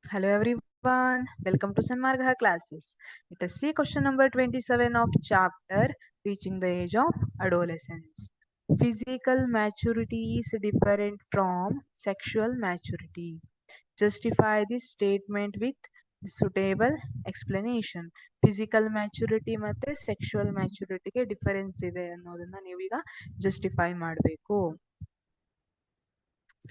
Hello everyone, welcome to Sanmargha classes. Let us see question number 27 of chapter Reaching the Age of Adolescence. Physical maturity is different from sexual maturity. Justify this statement with suitable explanation. Physical maturity ಮತ್ತು sexual ಮ್ಯಾಚುರಿಟಿಗೆ difference ಇದೆ ಅನ್ನೋದನ್ನ ನೀವೀಗ justify ಮಾಡಬೇಕು.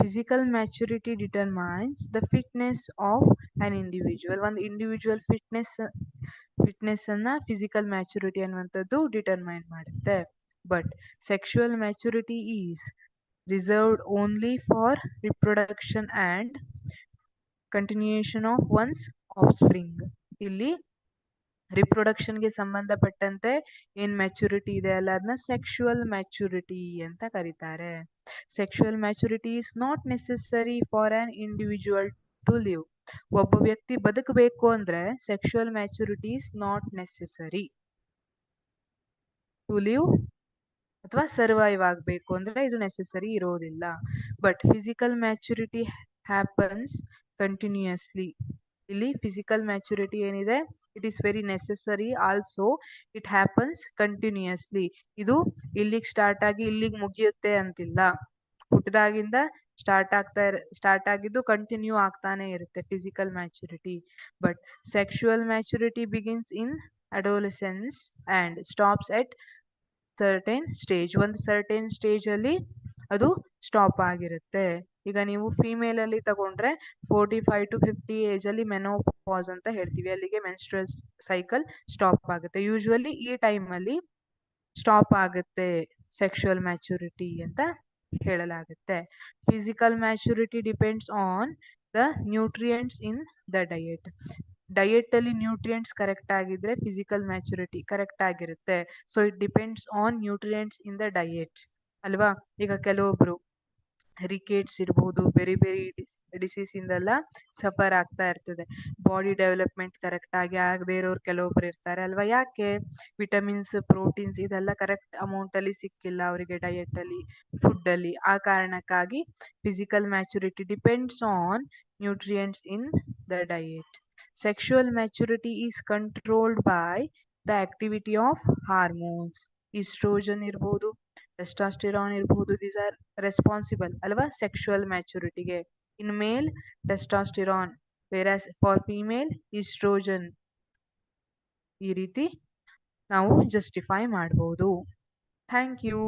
Physical maturity determines the fitness of an individual. ಒಂದು individual fitness ಅನ್ನ physical maturity ಅನ್ನುವಂಥದ್ದು determine ಮಾಡುತ್ತೆ. But sexual maturity is reserved only for reproduction and continuation of one's offspring. ಇಲ್ಲಿ ರಿಪ್ರೊಡಕ್ಷನ್ಗೆ ಸಂಬಂಧಪಟ್ಟಂತೆ ಏನ್ ಮ್ಯಾಚುರಿಟಿ ಇದೆ ಅಲ್ಲ ಅದನ್ನ ಸೆಕ್ಷುವಲ್ ಮ್ಯಾಚುರಿಟಿ ಅಂತ ಕರೀತಾರೆ. Sexual maturity is not necessary for an individual to live. ಒಬ್ಬ ವ್ಯಕ್ತಿ ಬದುಕಬೇಕು ಅಂದ್ರೆ sexual maturity is not necessary to live ಅಥವಾ ಸರ್ವೈವ್ ಆಗಬೇಕು ಅಂದ್ರೆ ಇದು ನೆಸೆಸರಿ ಇರೋದಿಲ್ಲ. But physical maturity happens continuously. ಇಲ್ಲಿ ಫಿಸಿಕಲ್ ಮ್ಯಾಚುರಿಟಿ ಏನಿದೆ it is very necessary, also it happens continuously. ಇದು ಇಲ್ಲಿಗೆ ಸ್ಟಾರ್ಟ್ ಆಗಿ ಇಲ್ಲಿಗೆ ಮುಗಿಯುತ್ತೆ ಅಂತಿಲ್ಲ. ಹುಟ್ಟಿದಾಗಿಂದ ಸ್ಟಾರ್ಟ್ ಆಗಿದ್ದು ಕಂಟಿನ್ಯೂ ಆಗ್ತಾನೆ ಇರುತ್ತೆ physical maturity. But sexual maturity begins in adolescence and stops at certain stage. ಒಂದು ಸರ್ಟೇನ್ ಸ್ಟೇಜ್ ಅಲ್ಲಿ ಅದು ಸ್ಟಾಪ್ ಆಗಿರುತ್ತೆ. ಈಗ ನೀವು ಫಿಮೇಲ್ ಅಲ್ಲಿ ತಗೊಂಡ್ರೆ 45 to 50 ಏಜ್ ಅಲ್ಲಿ ಮೆನೋಪಾಸ್ ಅಂತ ಹೇಳ್ತೀವಿ, ಅಲ್ಲಿಗೆ ಮೆನ್ಸ್ಟ್ರುಯಲ್ ಸೈಕಲ್ ಸ್ಟಾಪ್ ಆಗುತ್ತೆ. ಯೂಶುವಲಿ ಈ ಟೈಮ್ ಅಲ್ಲಿ ಸ್ಟಾಪ್ ಆಗುತ್ತೆ ಸೆಕ್ಷುವಲ್ ಮ್ಯಾಚುರಿಟಿ ಅಂತ ಹೇಳಲಾಗುತ್ತೆ. Physical maturity depends on the nutrients in the diet. Diet ಅಲ್ಲಿ ನ್ಯೂಟ್ರಿಯೆಂಟ್ಸ್ ಕರೆಕ್ಟ್ ಆಗಿದ್ರೆ ಫಿಸಿಕಲ್ ಮ್ಯಾಚುರಿಟಿ ಕರೆಕ್ಟ್ ಆಗಿರುತ್ತೆ. So it depends on nutrients in the diet ಅಲ್ವಾ. ಈಗ ಕೆಲವೊಬ್ರು ರಿಕೇಟ್ಸ್ ಇರ್ಬೋದು, ಬೇರೆ ಬೇರೆ ಡಿಸೀಸ್ ಇಂದೆಲ್ಲ ಸಫರ್ ಆಗ್ತಾ ಇರ್ತದೆ. ಬಾಡಿ ಡೆವಲಪ್ಮೆಂಟ್ ಕರೆಕ್ಟ್ ಆಗಿ ಆಗದೆ ಇರೋರು ಕೆಲವೊಬ್ರು ಇರ್ತಾರೆ ಅಲ್ವಾ. ಯಾಕೆ? ವಿಟಮಿನ್ಸ್, ಪ್ರೋಟೀನ್ಸ್ ಇದೆಲ್ಲ ಕರೆಕ್ಟ್ ಅಮೌಂಟ್ ಅಲ್ಲಿ ಸಿಕ್ಕಿಲ್ಲ ಅವರಿಗೆ ಡಯೆಟ್ ಅಲ್ಲಿ, ಫುಡ್ ಅಲ್ಲಿ. ಆ ಕಾರಣಕ್ಕಾಗಿ physical maturity depends on nutrients in the diet. Sexual maturity is controlled by the activity of hormones. Estrogen ಇರ್ಬೋದು, ಟೆಸ್ಟಾಸ್ಟಿರಾನ್ ಇರ್ಬೋದು, ದೀಸ್ ಆರ್ ರೆಸ್ಪಾನ್ಸಿಬಲ್ ಅಲ್ವಾ ಸೆಕ್ಷುವಲ್ ಮ್ಯಾಚುರಿಟಿಗೆ. In male testosterone, whereas for female estrogen. ಈ ರೀತಿ ನಾವು ಜಸ್ಟಿಫೈ ಮಾಡ್ಬೋದು. Thank you.